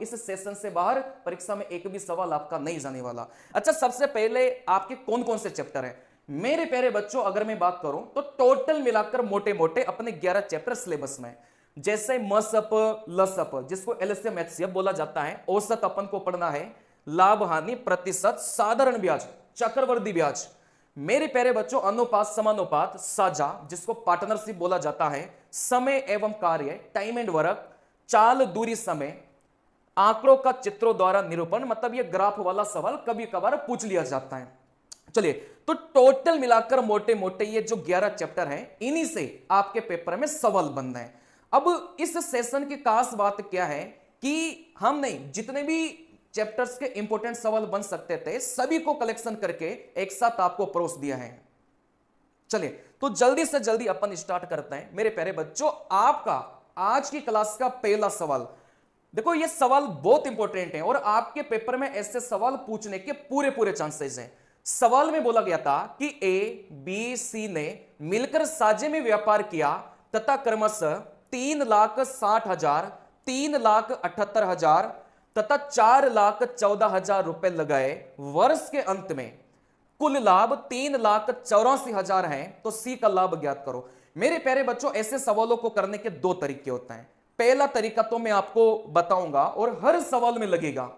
इस सेशन से बाहर परीक्षा में एक भी सवाल आपका नहीं जाने वाला। अच्छा, सबसे पहले आपके कौन कौन से चैप्टर हैं मेरे प्यारे बच्चों? अगर मैं बात करूं तो टोटल मिलाकर मोटे मोटे अपने 11 चैप्टर सिलेबस में, जैसे मसअप, लसअप जिसको एलसीएम एचसीएफ बोला जाता है, औसत अपन को पढ़ना है, लाभ हानि प्रतिशत, साधारण ब्याज, चक्रवृद्धि ब्याज, मेरे प्यारे बच्चों अनुपात समानुपात, साझा जिसको पार्टनरशिप बोला जाता है, समय एवं कार्य, टाइम एंड वर्क, चाल दूरी समय, आंकड़ों का चित्रों द्वारा निरूपण, मतलब ये ग्राफ वाला सवाल कभी कभार पूछ लिया जाता है। चलिए, तो टोटल मिलाकर मोटे मोटे ये जो 11 चैप्टर हैं, इन्हीं से आपके पेपर में सवाल बन रहे हैं। अब इस सेशन की खास बात क्या है कि हमने जितने भी चैप्टर्स के इंपॉर्टेंट सवाल बन सकते थे सभी को कलेक्शन करके एक साथ आपको परोस दिया है। चलिए, तो जल्दी से जल्दी अपन स्टार्ट करते हैं मेरे प्यारे बच्चों। आपका आज की क्लास का पहला सवाल देखो, ये सवाल बहुत इंपॉर्टेंट है और आपके पेपर में ऐसे सवाल पूछने के पूरे पूरे चांसेस हैं। सवाल में बोला गया था कि ए बी सी ने मिलकर साझे में व्यापार किया तथा क्रमशः 3,60,000, 3,78,000 तथा 4,14,000 रुपए लगाए। वर्ष के अंत में कुल लाभ 3,84,000 है, तो सी का लाभ ज्ञात करो। मेरे प्यारे बच्चों, ऐसे सवालों को करने के दो तरीके होते हैं। पहला तरीका तो मैं आपको बताऊंगा और हर सवाल में लगेगा।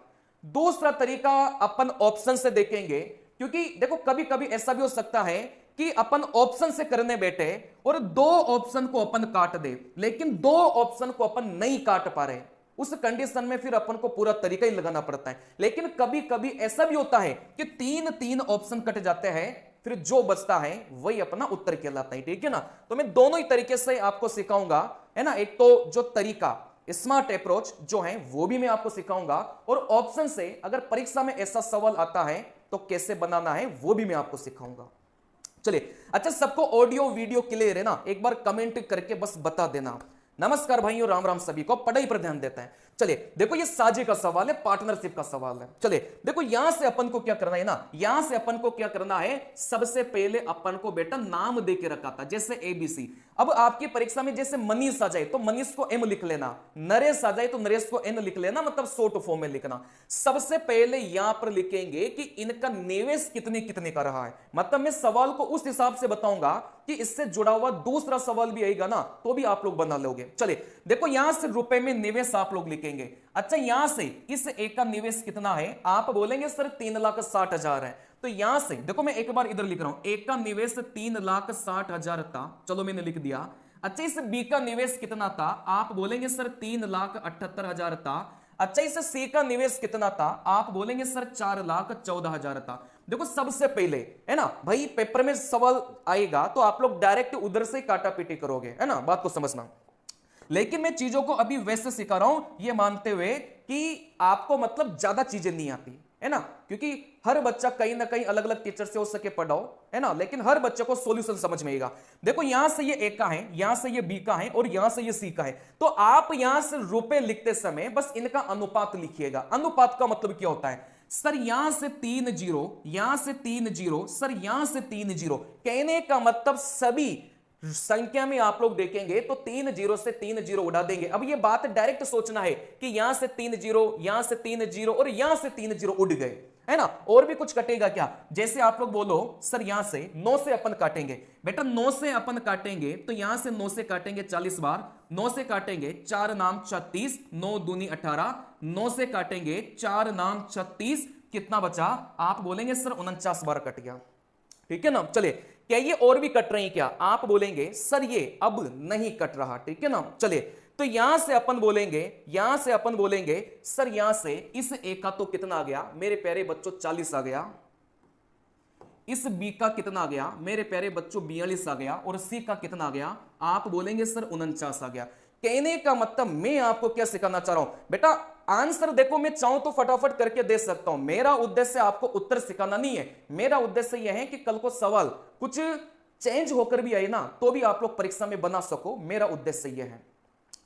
दूसरा तरीका अपन ऑप्शन से देखेंगे, क्योंकि देखो कभी कभी ऐसा भी हो सकता है कि अपन ऑप्शन से करने बैठे और दो ऑप्शन को अपन काट दे, लेकिन दो ऑप्शन को अपन नहीं काट पा रहे, उस कंडीशन में फिर अपन को पूरा तरीका ही लगाना पड़ता है। लेकिन कभी कभी ऐसा भी होता है कि तीन तीन ऑप्शन कट जाते हैं, फिर जो बचता है वही अपना उत्तर कहलाता है। ठीक है ना? तो मैं दोनों ही तरीके से आपको सिखाऊंगा, है ना। एक तो जो तरीका स्मार्ट अप्रोच जो है वो भी मैं आपको सिखाऊंगा, और ऑप्शन से अगर परीक्षा में ऐसा सवाल आता है तो कैसे बनाना है वो भी मैं आपको सिखाऊंगा। चलिए, अच्छा सबको ऑडियो वीडियो क्लियर है ना? एक बार कमेंट करके बस बता देना। नमस्कार भाइयों, राम राम सभी को। पढ़ाई पर ध्यान देते हैं। चलिए देखो, ये साझे का सवाल है, पार्टनरशिप का सवाल है। चलिए देखो, यहां से अपन को क्या करना है ना, यहां से अपन को क्या करना है, सबसे पहले अपन को बेटा नाम दे के रखा था, जैसे एबीसी। अब आपकी परीक्षा में जैसे मनीष आ जाए तो मनीष को एम लिख लेना, नरेश आ जाए तो नरेश को एन लिख लेना, मतलब शॉर्ट फॉर्म में लिखना। सबसे पहले यहां पर लिखेंगे कि इनका निवेश कितने कितने का रहा है, मतलब मैं सवाल को उस हिसाब से बताऊंगा कि इससे जुड़ा हुआ दूसरा सवाल भी आएगा ना तो भी आप लोग बना लोगे। चलिए देखो, यहां से रुपए में निवेश आप लोग लिखेंगे। अच्छा, यहां से इस एक का निवेश कितना है, आप बोलेंगे सर 3,60,000 है। तो यहां से देखो, मैं एक बार इधर लिख रहा हूं, एक का निवेश 3,60,000 था, चलो मैंने लिख दिया। अच्छा, इस बी का निवेश कितना था, आप बोलेंगे सर 3,78,000 था। अच्छा, इस सी का निवेश कितना था, आप बोलेंगे सर 4,14,000 था। देखो सबसे पहले, है ना भाई, पेपर में सवाल आएगा तो आप लोग डायरेक्ट उधर से काटा पीटी करोगे, है ना, बात को समझना। लेकिन मैं चीजों को अभी वैसे सिखा रहा हूं ये मानते हुए कि आपको मतलब ज्यादा चीजें नहीं आती, है ना, क्योंकि हर बच्चा कहीं ना कहीं अलग अलग टीचर से हो सके पढ़ाओ, है ना, लेकिन हर बच्चे को सॉल्यूशन समझ में आएगा। देखो यहां से ये ए का है, यहां से ये बी का है और यहां से ये सी का है। तो आप यहां से रुपए लिखते समय बस इनका अनुपात लिखिएगा। अनुपात का मतलब क्या होता है, सर यहां से 3 जीरो, यहां से 3 जीरो, सर यहां से 3 जीरो, कहने का मतलब सभी संख्या में आप लोग देखेंगे तो 3 जीरो से 3 जीरो उड़ा देंगे। अब ये बात डायरेक्ट सोचना है कि यहां से 3 जीरो, यहां से 3 जीरो और यहां से 3 जीरो उड़ गए, है ना। और भी कुछ कटेगा क्या, जैसे आप लोग बोलो सर यहां से 9 से अपन काटेंगे, बेटा 9 से अपन काटेंगे तो यहां से 9 से काटेंगे 40 बार, 9 से काटेंगे 4 नाम 36, 9 दूनी 18, 9 से काटेंगे 4 नाम 36, कितना बचा, आप बोलेंगे सर 49 बार कट गया। ठीक है ना। चलिए, क्या ये और भी कट रही है क्या, आप बोलेंगे सर ये अब नहीं कट रहा। ठीक है ना। चलिए, तो यहां से अपन बोलेंगे, यहां से अपन बोलेंगे सर यहां से इस ए का तो कितना आ गया मेरे प्यारे बच्चों, 40 आ गया। इस बी का कितना आ गया मेरे प्यारे बच्चों, 42 आ गया। और सी का कितना आ गया, आप बोलेंगे सर 49 आ गया। कहने का मतलब मैं आपको क्या सिखाना चाह रहा हूं बेटा, आंसर देखो मैं चाहूं तो फटाफट करके दे सकता हूं, मेरा उद्देश्य आपको उत्तर सिखाना नहीं है। मेरा उद्देश्य यह है कि कल को सवाल कुछ चेंज होकर भी आए ना तो भी आप लोग परीक्षा में बना सको, मेरा उद्देश्य यह है।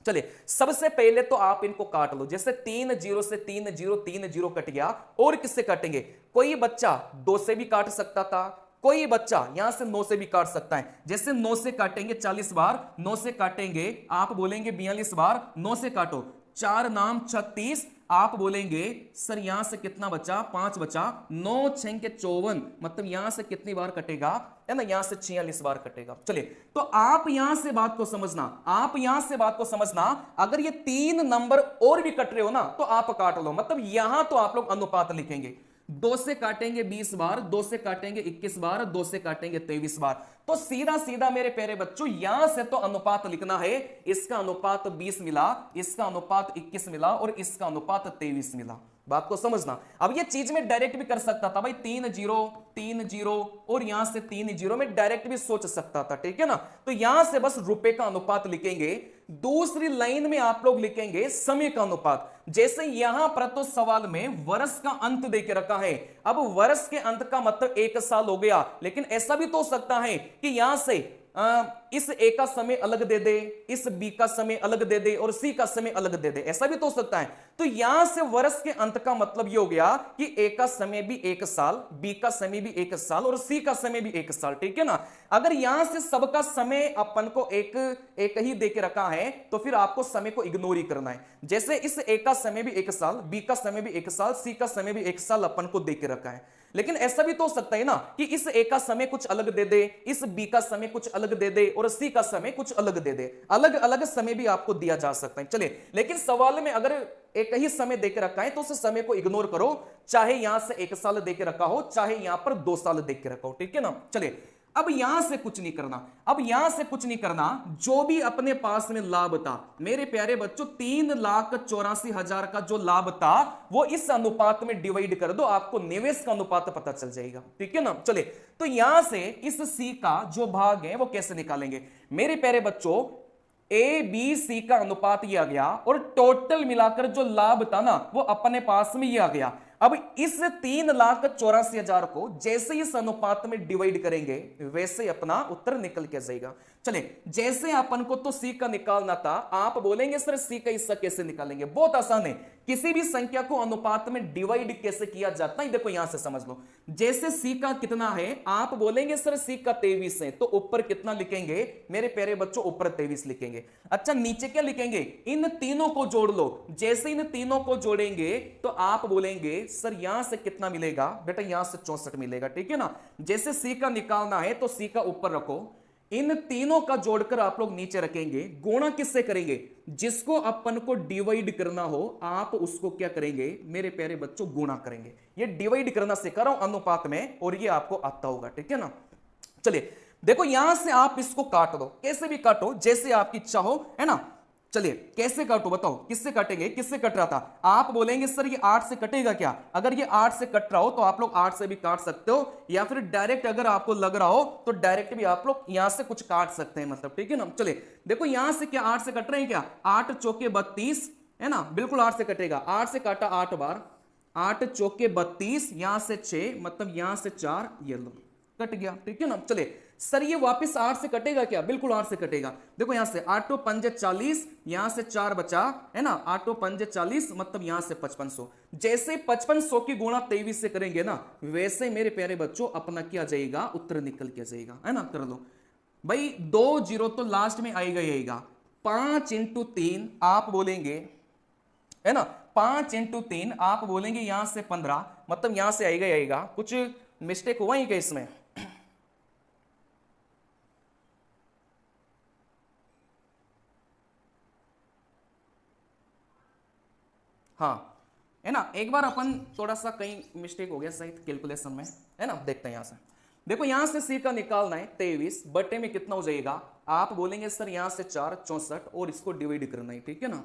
चलिए, सबसे पहले तो आप इनको काट लो, जैसे 3 जीरो से 3 जीरो, 3 जीरो कट गया। और किससे काटेंगे, कोई बच्चा 2 से भी काट सकता था, कोई बच्चा यहां से 9 से भी काट सकता है। जैसे 9 से काटेंगे 40 बार, 9 से काटेंगे आप बोलेंगे 42 बार, 9 से काटो 4 नाम 36, आप बोलेंगे सर यहां से कितना बचा, 5 बचा, 9 6 के 54, मतलब यहां से कितनी बार कटेगा, है ना, यहां से 46 बार कटेगा। चलिए, तो आप यहां से बात को समझना, आप यहां से बात को समझना, अगर ये 3 नंबर और भी कट रहे हो ना तो आप काट लो, मतलब यहां तो आप लोग अनुपात लिखेंगे, 2 से काटेंगे 20 बार, 2 से काटेंगे 21 बार, 2 से काटेंगे 23 बार, तो सीधा सीधा मेरे प्यारे बच्चों यहां से तो अनुपात लिखना है, इसका अनुपात 20 मिला, इसका अनुपात 21 मिला और इसका अनुपात 23 मिला। बात को समझना। अब ये चीज में डायरेक्ट भी कर सकता था भाई, 3 0 3 0 और यहां से 3 0 में डायरेक्ट भी सोच सकता था, ठीक है ना। तो यहां से बस रुपए का अनुपात लिखेंगे, दूसरी लाइन में आप लोग लिखेंगे समय का अनुपात। जैसे यहां पर तो सवाल में वर्ष का अंत देके रखा है, अब वर्ष के अंत का मतलब 1 साल हो गया, लेकिन ऐसा भी तो हो सकता है कि यहां से इस ए का समय अलग दे दे, इस बी का समय अलग दे दे और सी का समय अलग दे दे, ऐसा भी तो हो सकता है। तो यहां से वर्ष के अंत का मतलब ये हो गया कि ए का समय भी 1 साल, बी का समय भी 1 साल और सी का समय भी 1 साल, ठीक है ना। अगर यहां से सबका समय अपन को एक ही देके रखा है तो फिर आपको समय को इग्नोर ही करना है। जैसे इस ए का समय भी 1 साल, बी का समय भी 1 साल, सी का समय भी 1 साल अपन को देके रखा है, लेकिन ऐसा भी तो हो सकता है ना कि इस ए का समय कुछ अलग दे दे, इस बी का समय कुछ अलग दे दे और सी का समय कुछ अलग दे दे, अलग अलग समय भी आपको दिया जा सकता है। चलिए, लेकिन सवाल में अगर एक ही समय देके रखा है तो उस समय को इग्नोर करो, चाहे यहां से 1 साल देके रखा हो, चाहे यहां पर 2 साल देके रखा हो, ठीक है ना। चलिए, अब यहां से कुछ नहीं करना, अब यहां से कुछ नहीं करना, जो भी अपने पास में लाभ था मेरे प्यारे बच्चों, 3,84,000 का जो लाभ था वो इस अनुपात में डिवाइड कर दो, आपको निवेश का अनुपात पता चल जाएगा, ठीक है ना। चलिए, तो यहां से इस सी का जो भाग है वो कैसे निकालेंगे मेरे प्यारे बच्चों, ए बी सी का अनुपात ये आ गया और टोटल मिलाकर जो लाभ था ना वो अपने पास में ये आ गया। अब इस 3,84,000 को जैसे इस अनुपात में डिवाइड करेंगे वैसे अपना उत्तर निकल के जाएगा। चलिए, जैसे अपन को तो सी का निकालना था, आप बोलेंगे सर सी का हिस्सा कैसे निकालेंगे, बहुत आसान है, किसी भी संख्या को अनुपात में डिवाइड कैसे किया जाता है देखो यहां से समझ लो। जैसे सी का कितना है, आप बोलेंगे सर सी का 23 है, तो ऊपर कितना लिखेंगे मेरे प्यारे बच्चों, ऊपर 23 लिखेंगे। अच्छा, नीचे क्या लिखेंगे, इन तीनों को जोड़ लो, जैसे इन तीनों को जोड़ेंगे तो आप बोलेंगे सर यहां से कितना मिलेगा बेटा, यहां से 64 मिलेगा, ठीक है ना। जैसे सी का निकालना है तो सी का ऊपर रखो, इन तीनों का जोड़कर आप लोग नीचे रखेंगे, गुणा किससे करेंगे, जिसको अपन को डिवाइड करना हो आप उसको क्या करेंगे मेरे प्यारे बच्चों, गुणा करेंगे। ये डिवाइड करना सिखा रहा हूं अनुपात में और ये आपको आता होगा, ठीक है ना। चलिए, देखो यहां से आप इसको काट दो, कैसे भी काटो जैसे आपकी इच्छा हो, है ना। चलिए, कैसे काटो बताओ, किससे काटेंगे, किससे कट रहा था, आप बोलेंगे सर ये 8 से कटेगा क्या, अगर ये 8 से कट रहा हो तो आप लोग 8 से भी काट सकते हो, या फिर डायरेक्ट अगर आपको लग रहा हो तो डायरेक्ट भी आप लोग यहां से कुछ काट सकते हैं, मतलब ठीक है ना। चलिए, देखो यहां से क्या 8 से कट रहे हैं क्या, 8 चौके 32 है ना, बिल्कुल 8 से कटेगा, 8 से काटा 8 बार, 8 चौके 32, यहां से 6 मतलब यहां से 4, ये लो कट गया, ठीक है ना। चलिए, सर ये वापस 8 से कटेगा क्या, बिल्कुल 8 से कटेगा, देखो यहां से 8 पंजे 40, यहां से 4 बचा है ना, 8 पंजे 40 मतलब यहां से 5500, जैसे 5500 की गुणा 23 से करेंगे ना वैसे मेरे प्यारे बच्चों अपना क्या जाएगा, उत्तर निकल के जाएगा, है ना। कर लो भाई, 2 0 तो लास्ट में आएगा ही आएगा, 5 × 3 आप बोलेंगे है ना, 5 × 3 आप बोलेंगे यहां से 15, मतलब यहां से आएगा ही आएगा, कुछ मिस्टेक हुआ ही क्या इसमें, हाँ है ना। एक बार अपन थोड़ा सा कहीं मिस्टेक हो गया शायद कैलकुलेशन में, है ना, देखते हैं यहां से। देखो यहां से सी का निकालना है 23 बटे में कितना हो जाएगा, आप बोलेंगे सर यहां से 4 64 और इसको डिवाइड करना है, ठीक है ना।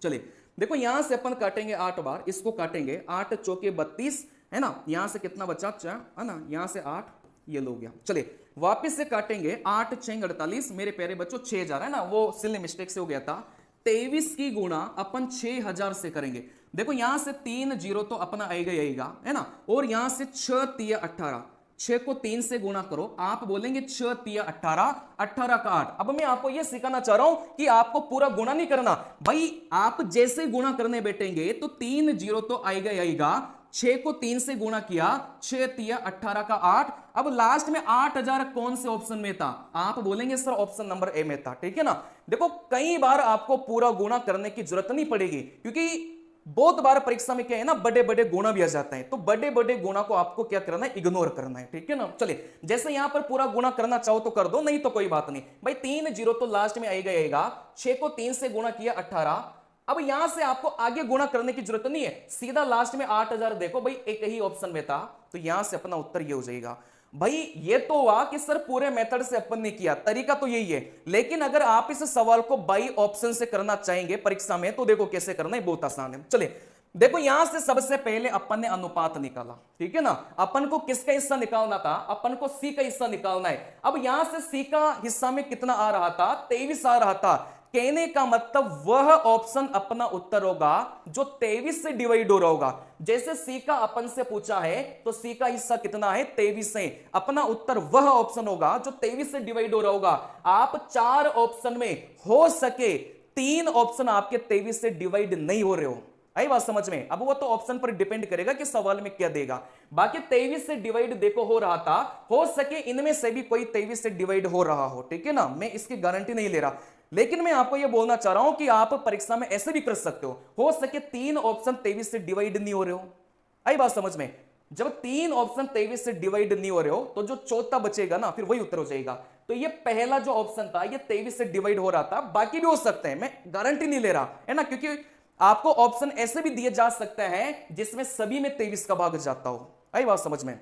चलिए, देखो यहां से अपन काटेंगे 8 बार, इसको काटेंगे 8 चौके 32 है ना, यहां से कितना बचा 4 है ना, यहां से 8 ये लो गया। चलिए, वापिस से काटेंगे 8 6 48 मेरे प्यारे बच्चों 6000 है ना, वो सिल्ली मिस्टेक से हो गया था। 23 की गुणा अपन 6000 से करेंगे, देखो यहां से 3 0 तो अपना आएगा ही आएगा है ना, और यहां से 6 3 18, 6 को 3 से गुणा करो, आप बोलेंगे 6 3 18, 18 का 8। अब मैं आपको यह सिखाना चाह रहा हूं कि आपको पूरा गुणा नहीं करना भाई, आप जैसे गुणा करने बैठेंगे तो 3 0 तो आएगा ही आएगा, 6 को 3 से गुणा किया, 6 3 18 का 8, अब लास्ट में 8000 कौन से ऑप्शन में था, आप बोलेंगे सर ऑप्शन नंबर ए में था, ठीक है ना। देखो कई बार आपको पूरा गुणा करने की जरूरत नहीं पड़ेगी, क्योंकि बहुत बार परीक्षा में क्या है ना, बड़े बड़े गुणा भी आ जाते हैं, तो बड़े बड़े गुणा को आपको क्या करना है, इग्नोर करना है, ठीक है ना। चलिए, जैसे यहां पर पूरा गुणा करना चाहो तो कर दो, नहीं तो कोई बात नहीं भाई, 3 जीरो तो लास्ट में आएगा आएगा। 6 को 3 से गुणा किया 18। अब यहां से आपको आगे गुणा करने की जरूरत नहीं है, सीधा लास्ट में 8000 देखो भाई, एक ही ऑप्शन में था, तो यहां से अपना उत्तर ये हो जाएगा। भाई ये तो हुआ कि सर पूरे मेथड से अपन ने किया, तरीका तो यही है, लेकिन अगर आप इस सवाल को बाई ऑप्शन से करना चाहेंगे परीक्षा में, तो देखो कैसे करना है, बहुत आसान है। चलिए देखो, यहां से सबसे पहले अपन ने अनुपात निकाला, ठीक है ना। अपन को किसका हिस्सा निकालना था, अपन को सी का हिस्सा निकालना है। अब यहां से सी का हिस्सा में कितना आ रहा था, 23 आ रहा था। कहने का मतलब वह ऑप्शन अपना उत्तर होगा जो 23 से डिवाइड हो रहा होगा। जैसे सी का अपन से पूछा है, तो सी का हिस्सा कितना है, 23 है। अपना उत्तर वह ऑप्शन होगा जो 23 से डिवाइड हो रहा होगा। आप 4 ऑप्शन में हो सके 3 ऑप्शन आपके 23 से डिवाइड नहीं हो रहे हो, आई बात समझ में। अब वो तो ऑप्शन पर डिपेंड करेगा कि सवाल में क्या देगा। बाकी 23 से डिवाइड देखो हो रहा था, हो सके इनमें से भी कोई 23 से डिवाइड हो रहा हो, ठीक है ना। मैं इसकी गारंटी नहीं ले रहा, लेकिन मैं आपको यह बोलना चाह रहा हूं कि आप परीक्षा में ऐसे भी कर सकते हो सके 3 ऑप्शन 23 से डिवाइड नहीं हो रहे हो, आई बात समझ में। जब 3 ऑप्शन 23 से डिवाइड नहीं हो रहे हो, तो जो चौथा बचेगा ना, फिर वही उत्तर हो जाएगा। तो ये पहला जो ऑप्शन था, ये 23 से डिवाइड हो रहा था, बाकी भी हो सकते हैं, मैं गारंटी नहीं ले रहा है ना, क्योंकि आपको ऑप्शन ऐसे भी दिए जा सकते हैं जिसमें सभी में 23 का भाग जाता हो, आई बात समझ में।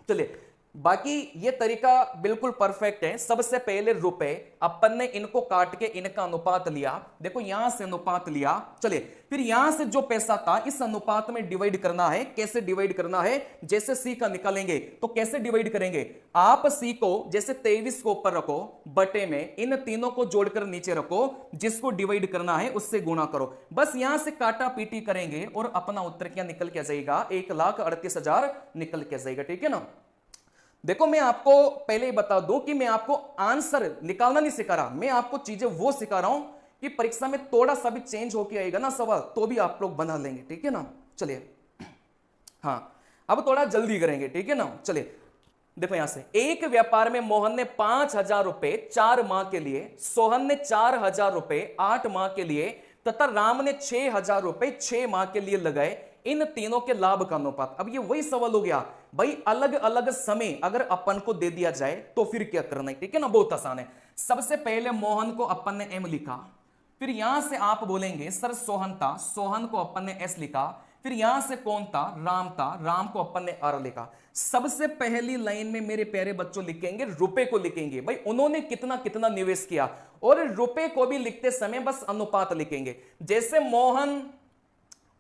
चलिए, बाकी ये तरीका बिल्कुल परफेक्ट है। सबसे पहले रुपए, अपन ने इनको काट के इनका अनुपात लिया, देखो यहां से अनुपात लिया। चलिए, फिर यहां से जो पैसा था इस अनुपात में डिवाइड करना है। कैसे डिवाइड करना है, जैसे सी का निकालेंगे तो कैसे डिवाइड करेंगे, आप सी को जैसे 23 को ऊपर रखो, बटे में इन तीनों को जोड़कर नीचे रखो, जिसको डिवाइड करना है उससे गुणा करो। बस यहां से काटा पीटी करेंगे और अपना उत्तर क्या निकल के जाएगा, 1,38,000 निकल के जाएगा, ठीक है ना। देखो, मैं आपको पहले ही बता दूं कि मैं आपको आंसर निकालना नहीं सिखा रहा, मैं आपको चीजें वो सिखा रहा हूं कि परीक्षा में थोड़ा सा भी चेंज होके आएगा ना सवाल, तो भी आप लोग बना लेंगे, ठीक है ना। चलिए, हाँ, अब थोड़ा जल्दी करेंगे, ठीक है ना। चलिए देखो, यहां से एक व्यापार में मोहन ने 5,000 रुपए 4 माह के लिए, सोहन ने 4,000 रुपए 8 माह के लिए तथा राम ने 6,000 रुपए 6 माह के लिए लगाए। इन तीनों के लाभ का अनुपात। अब ये वही सवाल हो गया भाई, अलग अलग समय अगर अपन को दे दिया जाए तो फिर क्या करना है, ठीक है ना। बहुत आसान है। सबसे पहले मोहन को अपन ने एम लिखा, फिर यहां से आप बोलेंगे सर सोहन था, सोहन को अपन ने एस लिखा, फिर यहां से कौन था, राम था, राम को अपन ने आर लिखा। सबसे पहली लाइन में मेरे प्यारे बच्चों लिखेंगे, रुपए को लिखेंगे, भाई उन्होंने कितना कितना निवेश किया, और रुपए को भी लिखते समय बस अनुपात लिखेंगे। जैसे मोहन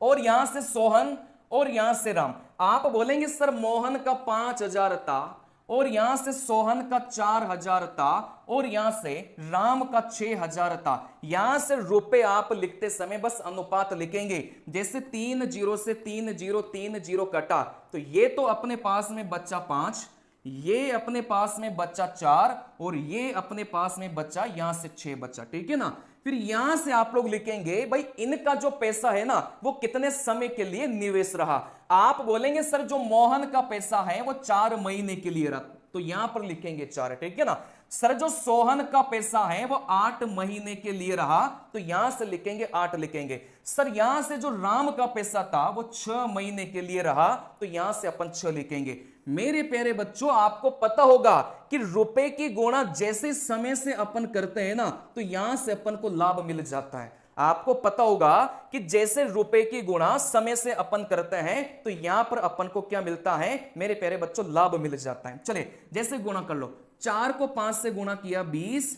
और यहां से सोहन और यहां से राम, आप बोलेंगे सर मोहन का 5,000 था और यहां से सोहन का 4,000 था और यहां से राम का 6,000 था। यहां से रुपए आप लिखते समय बस अनुपात लिखेंगे। जैसे 3 जीरो से 3 जीरो 3 जीरो कटा, तो ये तो अपने पास में बच्चा 5, ये अपने पास में बच्चा 4 और ये अपने पास में बच्चा यहां से 6 बच्चा, ठीक है ना। फिर यहां से आप लोग लिखेंगे भाई इनका जो पैसा है ना वो कितने समय के लिए निवेश रहा। आप बोलेंगे सर जो मोहन का पैसा है वो 4 महीने के लिए रहा, तो यहां पर लिखेंगे 4, ठीक है ना। सर जो सोहन का पैसा है वो 8 महीने के लिए रहा, तो यहां से लिखेंगे 8 लिखेंगे। सर यहां से जो राम का पैसा था वो 6 महीने के लिए रहा, तो यहां से अपन 6 लिखेंगे। मेरे प्यारे बच्चों, आपको पता होगा कि रुपए की गुणा जैसे समय से अपन करते हैं ना, तो यहां से अपन को लाभ मिल जाता है। आपको पता होगा कि जैसे रुपए की गुणा समय से अपन करते हैं, तो यहां पर अपन को क्या मिलता है मेरे प्यारे बच्चों, लाभ मिल जाता है। चले जैसे गुणा कर लो, 4 को 5 से गुणा किया 20,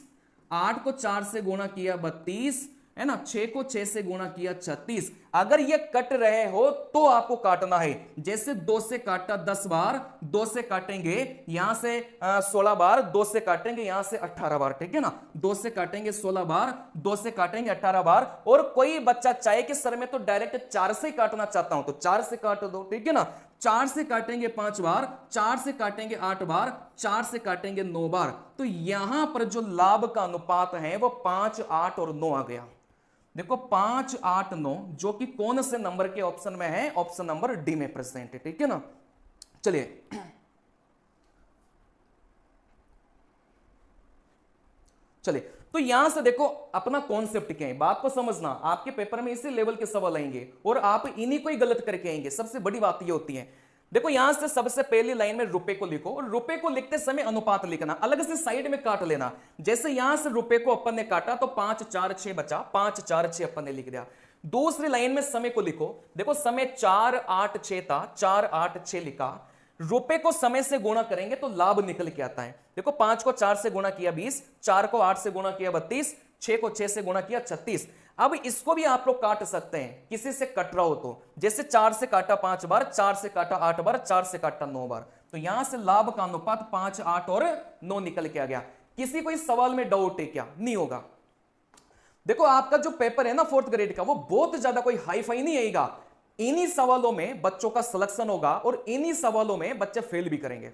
8 को 4 से गुणा किया 32, है ना, 6 को 6 से गुणा किया 36। अगर ये कट रहे हो तो आपको काटना है। जैसे 2 से काटा 10 बार, 2 से काटेंगे यहां से 16 बार, 2 से काटेंगे यहां से 18 बार, ठीक है ना। 2 से काटेंगे 16 बार, 2 से काटेंगे 18 बार। और कोई बच्चा चाहे कि सर मैं तो डायरेक्ट 4 से काटना चाहता हूं, तो 4 से काट दो, ठीक है ना। 4 से काटेंगे 5 बार, 4 से काटेंगे 8 बार, 4 से काटेंगे 9 बार। तो यहां पर जो लाभ का अनुपात है वो 5, 8 और 9 आ गया। देखो 5, 8, 9 जो कि कौन से नंबर के ऑप्शन में है, ऑप्शन नंबर डी में प्रेजेंट है, ठीक है ना। चलिए चलिए तो यहां से देखो अपना कॉन्सेप्ट क्या है, बात को समझना। आपके पेपर में इसी लेवल के सवाल आएंगे और आप इन्हीं को ही गलत करके आएंगे। सबसे बड़ी बात ये होती है, देखो यहां से सबसे पहली लाइन में रुपए को लिखो और रुपए को लिखते समय अनुपात लिखना, अलग से साइड में काट लेना। जैसे यहां से रुपए को अपन ने काटा तो 5 4 6 बचा, 5 4 6 अपन ने लिख दिया। दूसरी लाइन में समय को लिखो, देखो समय 4 8 6 था, 4 8 6 लिखा। रुपए को समय से गुणा करेंगे तो लाभ निकल के आता है। देखो 5 को 4 से गुणा किया 20, 4 को 8 से गुणा किया 32, 6 को 6 से गुणा किया 36। अब इसको भी आप लोग काट सकते हैं किसी से कट रहा हो तो, जैसे 4 से काटा 5 बार, 4 से काटा 8 बार, 4 से काटा 9 बार, तो यहां से लाभ का अनुपात 5 8 और 9 निकल के आ गया। किसी को इस सवाल में डाउट है क्या? नहीं होगा। देखो आपका जो पेपर है ना 4th ग्रेड का, वो बहुत ज्यादा कोई हाई फाई नहीं आएगा। इन्हीं सवालों में बच्चों का सिलेक्शन होगा और इन्हीं सवालों में बच्चे फेल भी करेंगे।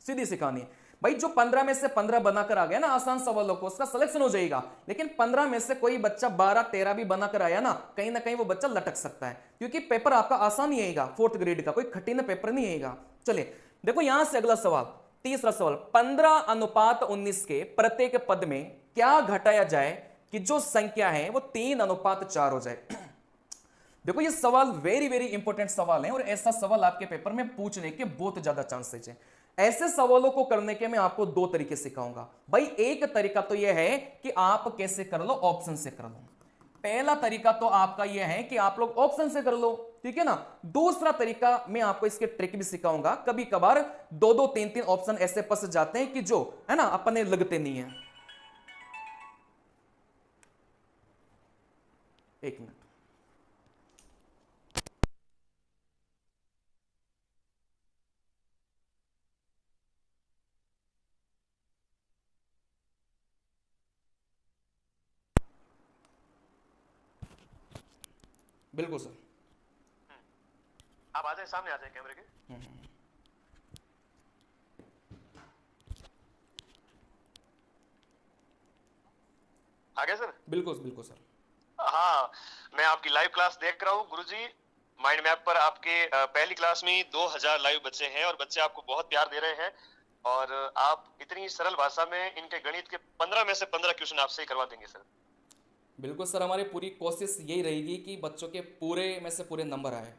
सीधी सी कहानी भाई, जो 15 में से 15 बनाकर आ गया ना आसान सवालों को, उसका सिलेक्शन हो जाएगा। लेकिन 15 में से कोई बच्चा 12 13 भी बनाकर आया ना कहीं वो बच्चा लटक सकता है, क्योंकि पेपर आपका आसान ही आएगा 4th ग्रेड का, कोई कठिन पेपर नहीं आएगा। चलिए देखो यहां से अगला सवाल, तीसरा सवाल, 15:19 के प्रत्येक पद में क्या घटाया जाए कि जो संख्या है वो 3:4 हो जाए। देखो ये सवाल वेरी वेरी इंपॉर्टेंट सवाल है और ऐसा सवाल आपके पेपर में पूछने के बहुत ज्यादा चांसेस है। ऐसे सवालों को करने के मैं आपको 2 तरीके सिखाऊंगा भाई। एक तरीका तो यह है कि आप कैसे कर लो, ऑप्शन से कर लो। पहला तरीका तो आपका यह है कि आप लोग ऑप्शन से कर लो, ठीक है ना। दूसरा तरीका मैं आपको इसके ट्रिक भी सिखाऊंगा। कभी कभार 2-2 3-3 ऑप्शन ऐसे फंस जाते हैं कि जो है ना अपने लगते नहीं है। एक मिनट, बिल्कुल सर। आप आ जाए, सामने आ जाए कैमरे के। आ गए सर? बिल्कुल बिल्कुल सर। हाँ, मैं आपकी लाइव क्लास देख रहा हूँ गुरुजी। माइंड मैप पर आपके पहली क्लास में 2000 लाइव बच्चे हैं और बच्चे आपको बहुत प्यार दे रहे हैं। और आप इतनी सरल भाषा में इनके गणित के 15 में से 15 क्वेश्चन आपसे ही करवा देंगे सर। बिल्कुल सर, हमारी पूरी कोशिश यही रहेगी कि बच्चों के पूरे में से पूरे नंबर आए।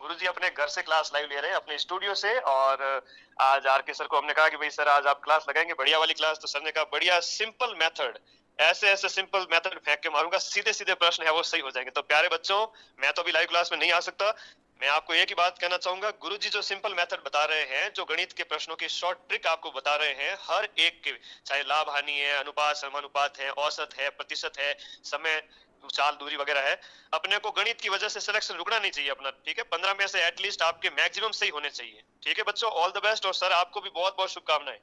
गुरुजी अपने घर से क्लास लाइव ले रहे हैं, अपने स्टूडियो से। और आज आर के सर को हमने कहा कि भाई सर आज आप क्लास लगाएंगे बढ़िया वाली क्लास, तो सर ने कहा बढ़िया सिंपल मेथड, ऐसे ऐसे सिंपल मेथड फेंक के मारूंगा, सीधे सीधे प्रश्न है वो सही हो जाएंगे। तो प्यारे बच्चों, मैं तो अभी लाइव क्लास में नहीं आ सकता, मैं आपको एक ही बात कहना चाहूंगा, गुरुजी जो सिंपल मेथड बता रहे हैं, जो गणित के प्रश्नों की शॉर्ट ट्रिक आपको बता रहे हैं, हर एक के, चाहे लाभ हानि है, अनुपात समानुपात है, औसत है, प्रतिशत है, समय चाल दूरी वगैरह है, अपने को गणित की वजह से सिलेक्शन रुकना नहीं चाहिए अपना, ठीक है। 15 में से एटलीस्ट आपके मैक्सिमम सही होने चाहिए, ठीक है बच्चों। All the best. और सर आपको भी बहुत बहुत शुभकामनाएं।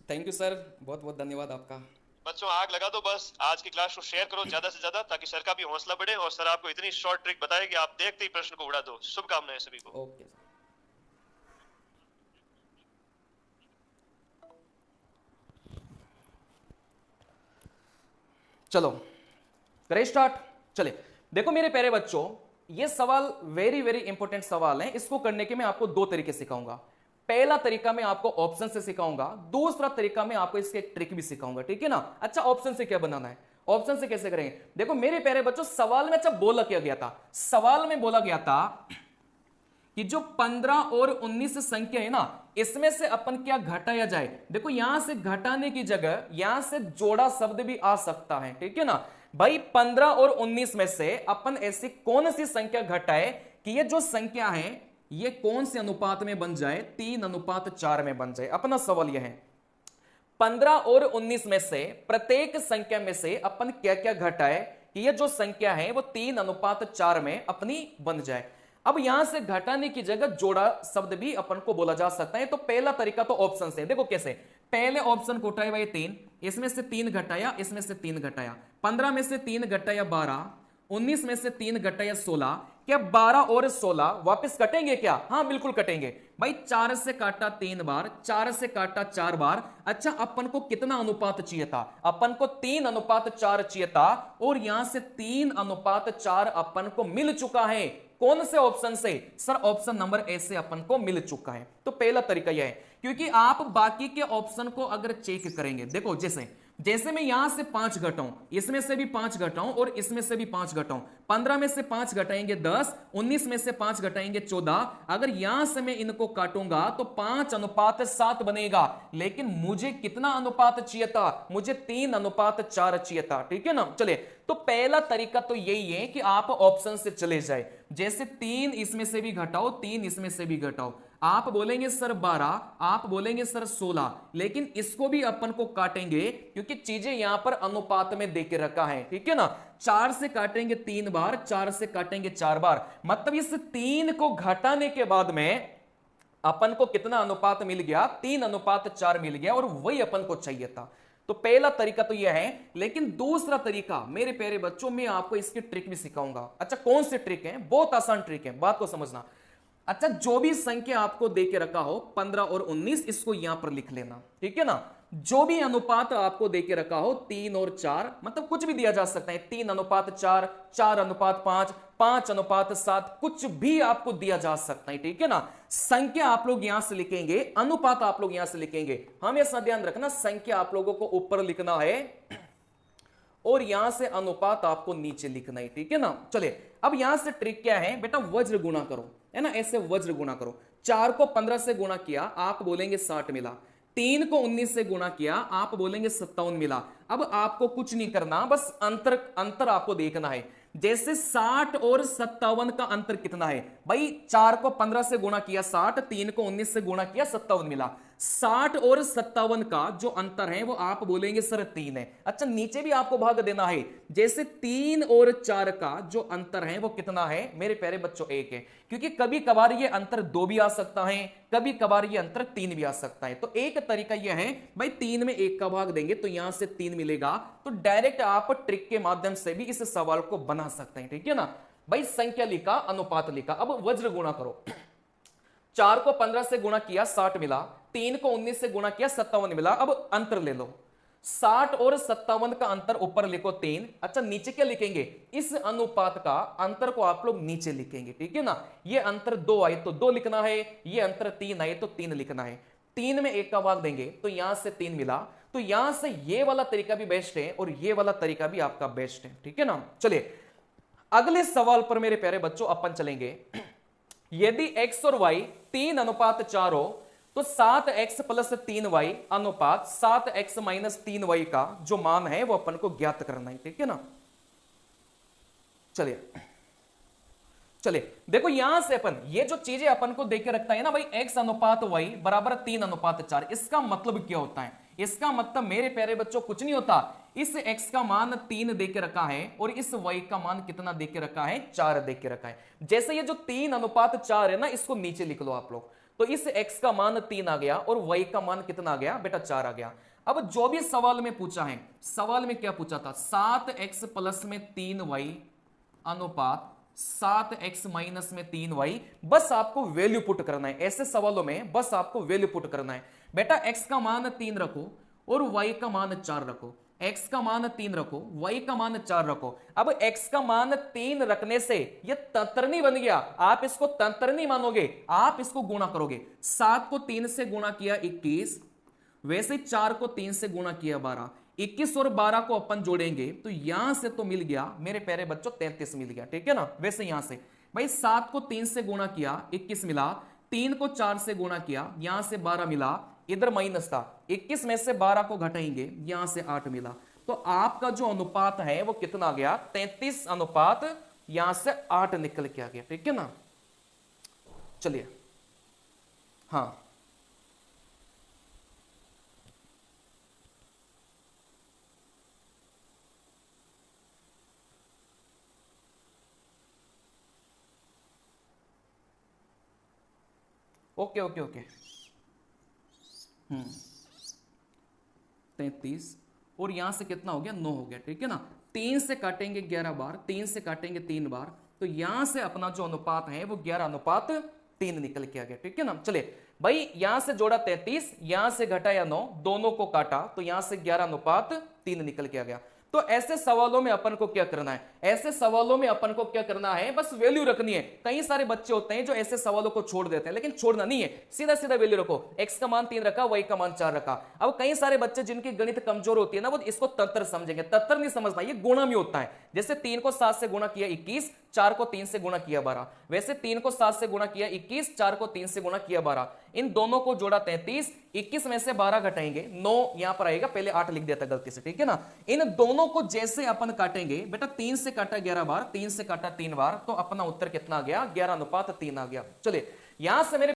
थैंक यू सर, बहुत बहुत धन्यवाद आपका। बच्चों आग लगा दो बस, आज की क्लास को शेयर करो ज्यादा से ज्यादा, ताकि सर का भी हौसला बढ़े और सर आपको इतनी शॉर्ट ट्रिक बताए कि आप देखते ही प्रश्न को उड़ा दो। शुभकामनाएं सभी को। Okay sir. चलो करें स्टार्ट। चले देखो मेरे प्यारे बच्चों, ये सवाल वेरी वेरी इंपॉर्टेंट सवाल है। इसको करने के मैं आपको 2 तरीके सिखाऊंगा। पहला तरीका मैं आपको ऑप्शन से सिखाऊंगा, दूसरा तरीका मैं आपको इसके ट्रिक भी सिखाऊंगा, ठीक है ना। अच्छा ऑप्शन से क्या बनाना है, ऑप्शन से कैसे करेंगे, देखो मेरे प्यारे बच्चों सवाल में अच्छा बोला क्या गया था, सवाल में बोला गया था कि जो 15 और 19 संख्या है ना, इसमें से अपन क्या घटाया जाए। देखो यहां से घटाने की जगह यहां से जोड़ा शब्द भी आ सकता है, ठीक है ना भाई। 15 और 19 में से अपन ऐसी कौन सी संख्या घटाए कि ये जो संख्या है ये कौन से अनुपात में बन जाए, 3:4 में बन जाए। अपना सवाल यह है 15 और 19 में से प्रत्येक संख्या में से अपन क्या क्या घटाए कि ये जो संख्या है वो 3:4 में अपनी बन जाए। अब यहां से घटाने की जगह जोड़ा शब्द भी अपन को बोला जा सकता है। तो पहला तरीका तो ऑप्शन से, देखो कैसे, पहले ऑप्शन को उठाए भाई 3, इसमें से 3 घटाया, इसमें से 3 घटाया, 15 में से 3 घटाया 12, 19 में से 3 घटाया 16, क्या 12 और 16 वापस कटेंगे क्या? हाँ बिल्कुल कटेंगे भाई। 4 से काटा 3 बार, 4 से काटा 4 बार। अच्छा अपन को कितना अनुपात चाहिए था, अपन को 3:4 चाहिए था और यहां से 3:4 अपन को मिल चुका है। कौन से ऑप्शन से? सर ऑप्शन नंबर ए से अपन को मिल चुका है। तो पहला तरीका यह है, क्योंकि आप बाकी के ऑप्शन को अगर चेक करेंगे, देखो जैसे जैसे मैं यहां से 5 घटाऊं, इसमें से भी 5 घटाऊं और इसमें से भी 5 घटाऊं, 15 में से 5 घटाएंगे 10, 19 में से 5 घटाएंगे 14, अगर यहां से मैं इनको काटूंगा तो 5:7 बनेगा, लेकिन मुझे कितना अनुपात चाहिए था? मुझे 3:4 चाहिए था। ठीक है ना? चलिए, तो पहला तरीका तो यही है कि आप ऑप्शन से चले जाए, जैसे 3 इसमें से भी घटाओ, 3 इसमें से भी घटाओ, आप बोलेंगे सर 12, आप बोलेंगे सर 16, लेकिन इसको भी अपन को काटेंगे क्योंकि चीजें यहां पर अनुपात में देके रखा है। ठीक है ना? 4 से काटेंगे 3 बार, 4 से काटेंगे 4 बार, मतलब इस 3 को घटाने के बाद में अपन को कितना अनुपात मिल गया? 3:4 मिल गया, और वही अपन को चाहिए था। तो पहला तरीका तो यह है, लेकिन दूसरा तरीका मेरे प्यारे बच्चों, मैं आपको इसकी ट्रिक भी सिखाऊंगा। अच्छा, कौन सी ट्रिक है? बहुत आसान ट्रिक है, बात को समझना। अच्छा, जो भी संख्या आपको दे के रखा हो 15 और 19, इसको यहां पर लिख लेना। ठीक है ना? जो भी अनुपात आपको दे के रखा हो 3 और 4, मतलब कुछ भी दिया जा सकता है, 3:4, 4:5, 5:7, कुछ भी आपको दिया जा सकता है। ठीक है ना? संख्या आप लोग यहां से लिखेंगे, अनुपात आप लोग यहां से लिखेंगे। हमेशा ध्यान रखना, संख्या आप लोगों को ऊपर लिखना है और यहां से अनुपात आपको नीचे लिखना है। ठीक है ना? चलिए, अब यहां से ट्रिक क्या है बेटा? वज्र गुणा करो, है ना? ऐसे वज्र गुणा करो। 4 को 15 से गुणा किया, आप बोलेंगे 60 मिला। 3 को 19 से गुणा किया, आप बोलेंगे 57 मिला। अब आपको कुछ नहीं करना, बस अंतर आपको देखना है। जैसे 60 और 57 का अंतर कितना है भाई? 4 को 15 से गुणा किया 60, 3 को 19 से गुणा किया 57 मिला। 60 और 57 का जो अंतर है वो आप बोलेंगे सर 3 है। अच्छा, नीचे भी आपको भाग देना है। जैसे 3 और 4 का जो अंतर है वो कितना है मेरे प्यारे बच्चों? 1 है, क्योंकि कभी कभार ये अंतर 2 भी आ सकता है, कभी कभार ये अंतर 3 भी आ सकता है। तो एक तरीका यह है भाई, 3 में 1 का भाग देंगे तो यहां से 3 मिलेगा। तो डायरेक्ट आप ट्रिक के माध्यम से भी इस सवाल को बना सकते हैं। ठीक है ना भाई? संख्या लिखा, अनुपात लिखा, अब वज्र गुणा करो। 4 को 15 से गुणा किया 60 मिला, 3 को 19 से गुणा किया 57 मिला। अब अंतर ले लो, 60 और 57 का अंतर ऊपर लिखो 3। अच्छा, नीचे क्या लिखेंगे? इस अनुपात का अंतर को आप लोग नीचे लिखेंगे। ठीक है ना? ये अंतर 2 आए तो 2 लिखना है, ये अंतर 3 आए तो 3 लिखना है। 3 में 1 का भाग देंगे तो यहां से 3 मिला। तो यहां से ये वाला तरीका भी बेस्ट है और ये वाला तरीका भी आपका बेस्ट है। ठीक है ना? चलिए, अगले सवाल पर मेरे प्यारे बच्चों अपन चलेंगे। यदि x और y 3:4 हो तो 7x + 3y अनुपात 7x - 3y का जो मान है वो अपन को ज्ञात करना है। ठीक है ना? चलिए देखो, यहां से अपन ये जो चीजें अपन को देके रखता है ना भाई, x अनुपात y बराबर 3:4, इसका मतलब क्या होता है? इसका मतलब मेरे प्यारे बच्चों कुछ नहीं होता। इस x का मान 3 देके रखा है और इस y का मान कितना देके रखा है? 4 देके रखा है। जैसे ये जो 3:4 है ना, इसको नीचे लिख लो आप लोग। तो इस x का मान 3 आ गया और y का मान कितना आ गया बेटा? 4 आ गया। अब जो भी सवाल में पूछा है, सवाल में क्या पूछा था? 7x + में 3y अनुपात 7x - में 3y। बस आपको वैल्यू पुट करना है। ऐसे सवालों में बस आपको वैल्यू पुट करना है। बेटा x का मान 3 रखो और y का मान 4 रखो। x का मान 3 रखो, y का मान 4 रखो। अब x का मान 3 रखने से ये तंत्रनी बन गया। आप इसको तंत्रनी मानोगे, आप इसको गुणा करोगे। 7 को 3 से गुणा किया 21, वैसे 4 को 3 से गुणा किया 12, 21 और 12 को अपन जोड़ेंगे तो यहां से तो मिल गया मेरे प्यारे बच्चों 33 मिल गया। ठीक है ना? वैसे यहां से भाई 7 को 3 से गुणा किया 21 मिला, 3 को 4 से गुणा किया, यहां से 12 मिला, इधर माइनस था, 21 में से 12 को घटाएंगे, यहां से 8 मिला। तो आपका जो अनुपात है वो कितना आ गया? 33 अनुपात, यहां से 8 निकल के आ गया। ठीक है ना? चलिए, हाँ ओके ओके ओके 33 और यहां से कितना हो गया? 9 हो गया। ठीक है ना? 3 से काटेंगे 11 बार, 3 से काटेंगे 3 बार, तो यहां से अपना जो अनुपात है वो 11:3 निकल के आ गया। ठीक है ना? चलिए भाई, यहां से जोड़ा 33, यहां से घटाया 9, दोनों को काटा तो यहां से 11:3 निकल के आ गया। तो ऐसे सवालों में अपन को क्या करना है, ऐसे सवालों में अपन को क्या करना है, बस वैल्यू रखनी है। कई सारे बच्चे होते हैं जो ऐसे सवालों को छोड़ देते हैं, लेकिन छोड़ना नहीं है, सीधा सीधा वैल्यू रखो। x का मान 3 रखा, y का मान 4 रखा। अब कई सारे बच्चे जिनकी गणित कमजोर होती है ना, वो इसको तत्तर समझेंगे। तत्तर नहीं समझना, ये गुणा में होता है। जैसे 3 को 7 से गुणा किया 21, 4 को 3 से गुणा किया 12, वैसे 3 को 7 से गुणा किया 21, 4 को 3 से गुणा किया 12, इन दोनों को जोड़ा 33, 21 में से 12 घटाएंगे 9 यहां पर आएगा, पहले 8 लिख दिया था गलती से, ठीक है ना। इन दोनों को जैसे अपन काटेंगे, बेटा 3 से काटा 11 बार, 3 से काटा 3 बार, तो अपना उत्तर कितना आ गया, 11:3 आ गया। चलिए यहां से मेरे